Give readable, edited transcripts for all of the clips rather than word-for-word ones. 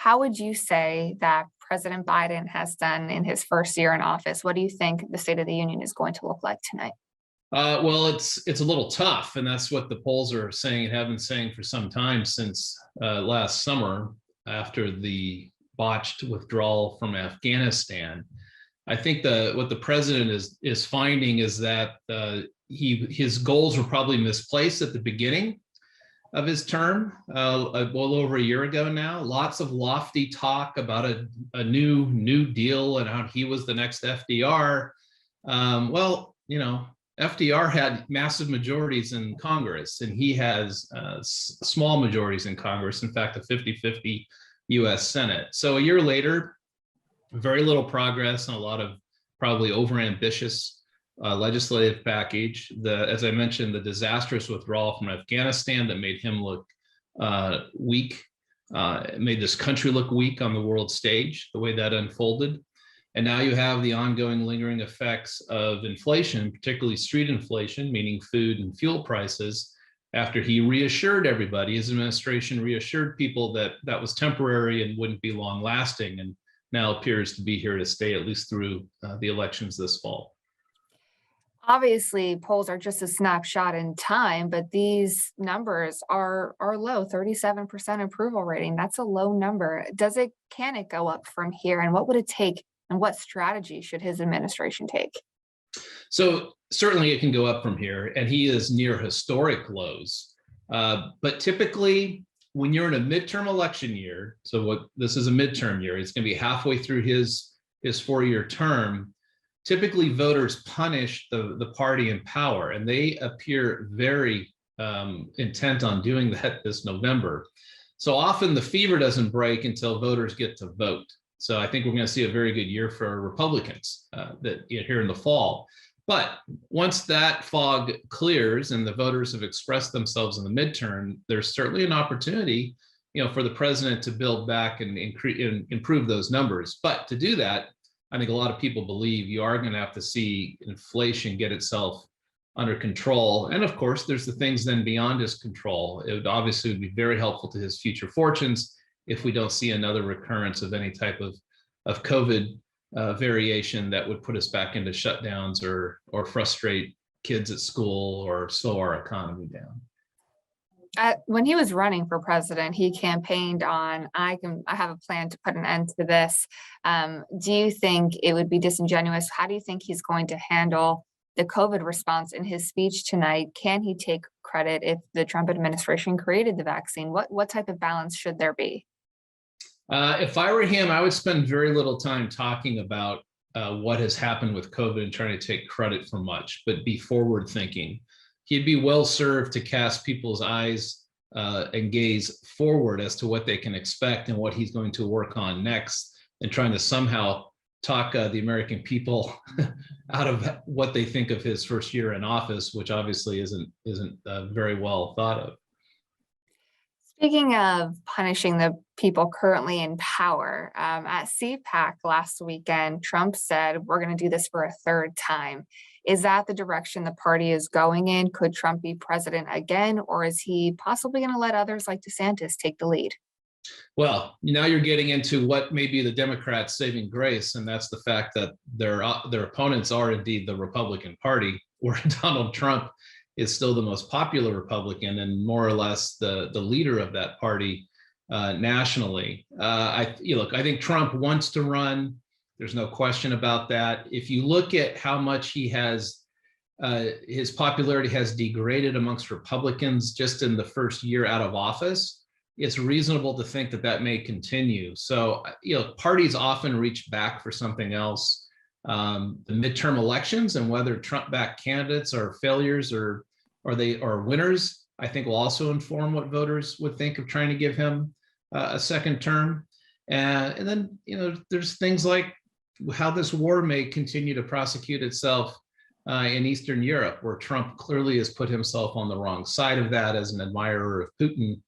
How would you say that President Biden has done in his first year in office? What do you think the State of the Union is going to look like tonight? Well, it's a little tough, and that's what the polls are saying and have been saying for some time since last summer after the botched withdrawal from Afghanistan. I think what the president is finding is that his goals were probably misplaced at the beginning of his term, well over a year ago now. Lots of lofty talk about a new deal and how he was the next FDR. FDR had massive majorities in Congress, and he has small majorities in Congress, in fact, a 50-50 US Senate. So a year later, very little progress and a lot of probably overambitious legislative package. As I mentioned, the disastrous withdrawal from Afghanistan that made him look weak, made this country look weak on the world stage, the way that unfolded. And now you have the ongoing lingering effects of inflation, particularly street inflation, meaning food and fuel prices, after he reassured everybody, his administration reassured people that that was temporary and wouldn't be long lasting, and now appears to be here to stay, at least through the elections this fall. Obviously, polls are just a snapshot in time, but these numbers are low. 37% approval rating. That's a low number. Can it go up from here? And what would it take? And what strategy should his administration take? So certainly it can go up from here, and he is near historic lows. But typically, when you're in a midterm election year, this is a midterm year, it's going to be halfway through his 4-year term. Typically, voters punish the party in power, and they appear very intent on doing that this November. So often the fever doesn't break until voters get to vote. So I think we're going to see a very good year for Republicans here in the fall. But once that fog clears and the voters have expressed themselves in the midterm, there's certainly an opportunity, for the president to build back and improve those numbers. But to do that, I think a lot of people believe you are going to have to see inflation get itself under control. And of course, there's the things then beyond his control. It would obviously be very helpful to his future fortunes if we don't see another recurrence of any type of COVID variation that would put us back into shutdowns or frustrate kids at school or slow our economy down. When he was running for president, he campaigned on, I have a plan to put an end to this. Do you think it would be disingenuous? How do you think he's going to handle the COVID response in his speech tonight? Can he take credit if the Trump administration created the vaccine? What type of balance should there be? If I were him, I would spend very little time talking about what has happened with COVID and trying to take credit for much, but be forward thinking. He'd be well served to cast people's eyes and gaze forward as to what they can expect and what he's going to work on next, and trying to somehow talk the American people out of what they think of his first year in office, which obviously isn't very well thought of. Speaking of punishing the people currently in power, at CPAC last weekend, Trump said, we're going to do this for a third time. Is that the direction the party is going in? Could Trump be president again, or is he possibly going to let others like DeSantis take the lead? Well, now you're getting into what may be the Democrats' saving grace, and that's the fact that their opponents are indeed the Republican Party, where Donald Trump is still the most popular Republican and more or less the leader of that party nationally. I think Trump wants to run. There's no question about that. If you look at how much his popularity has degraded amongst Republicans just in the first year out of office, it's reasonable to think that may continue. So, parties often reach back for something else. The midterm elections and whether Trump-backed candidates are failures or winners, I think will also inform what voters would think of trying to give him a second term. And then, there's things like how this war may continue to prosecute itself in Eastern Europe, where Trump clearly has put himself on the wrong side of that as an admirer of Putin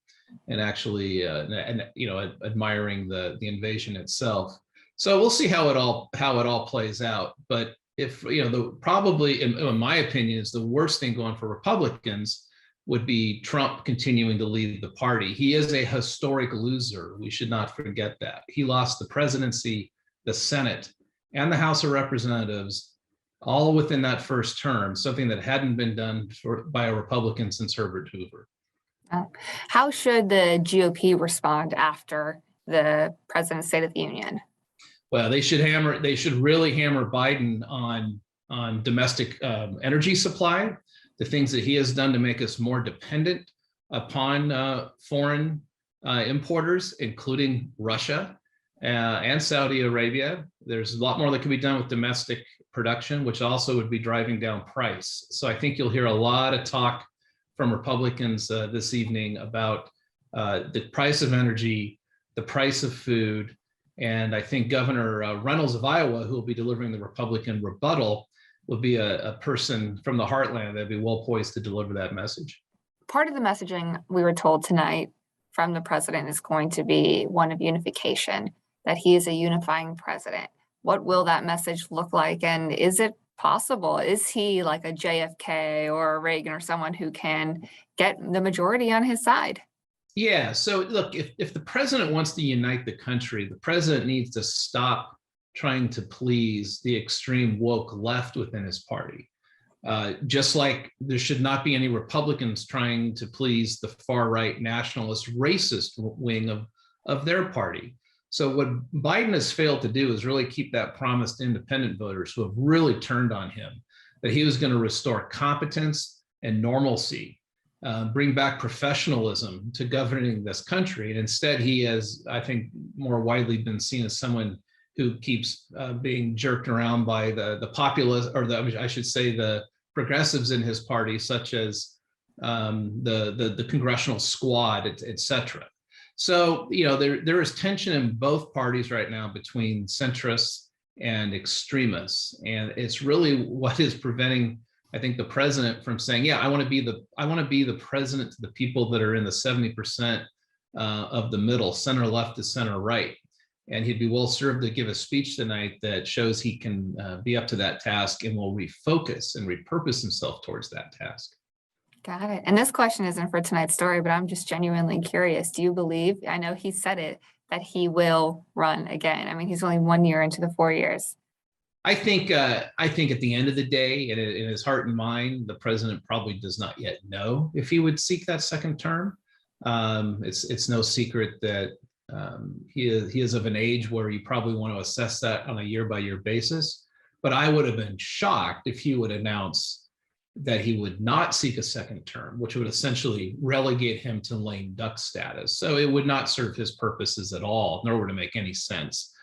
and actually, admiring the invasion itself. So we'll see how it all plays out. But if probably, in my opinion, is the worst thing going for Republicans would be Trump continuing to lead the party. He is a historic loser. We should not forget that. He lost the presidency, the Senate, and the House of Representatives all within that first term, something that hadn't been done by a Republican since Herbert Hoover. How should the GOP respond after the President's State of the Union? Well, they should really hammer Biden on domestic energy supply, the things that he has done to make us more dependent upon foreign importers, including Russia and Saudi Arabia. There's a lot more that can be done with domestic production, which also would be driving down price. So I think you'll hear a lot of talk from Republicans this evening about the price of energy, the price of food, and I think Governor Reynolds of Iowa, who will be delivering the Republican rebuttal, will be a person from the heartland that'd be well poised to deliver that message. Part of the messaging we were told tonight from the president is going to be one of unification, that he is a unifying president. What will that message look like? And is it possible? Is he like a JFK or a Reagan or someone who can get the majority on his side? Yeah, so look, if the president wants to unite the country, the president needs to stop trying to please the extreme woke left within his party. Just like there should not be any Republicans trying to please the far right nationalist racist wing of their party. So what Biden has failed to do is really keep that promise to independent voters who have really turned on him, that he was going to restore competence and normalcy, bring back professionalism to governing this country. And instead, he has, I think, more widely been seen as someone who keeps being jerked around by the populist, or I should say the progressives in his party, such as the congressional squad, et cetera. So, there is tension in both parties right now between centrists and extremists. And it's really what is preventing, I think, the president from saying, yeah, I want to be the president to the people that are in the 70% of the middle, center left to center right. And he'd be well served to give a speech tonight that shows he can be up to that task and will refocus and repurpose himself towards that task. Got it. And this question isn't for tonight's story, but I'm just genuinely curious. Do you believe, I know he said it, that he will run again? I mean, he's only 1 year into the 4 years. I think at the end of the day, in his heart and mind, the president probably does not yet know if he would seek that second term. It's no secret that he is of an age where you probably want to assess that on a year-by-year basis. But I would have been shocked if he would announce that he would not seek a second term, which would essentially relegate him to lame duck status. So it would not serve his purposes at all, nor would it make any sense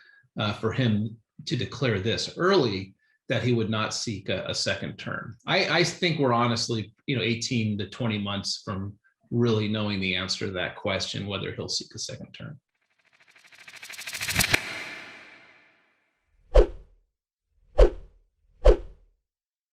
for him to declare this early that he would not seek a second term. I think we're honestly, 18 to 20 months from really knowing the answer to that question, whether he'll seek a second term.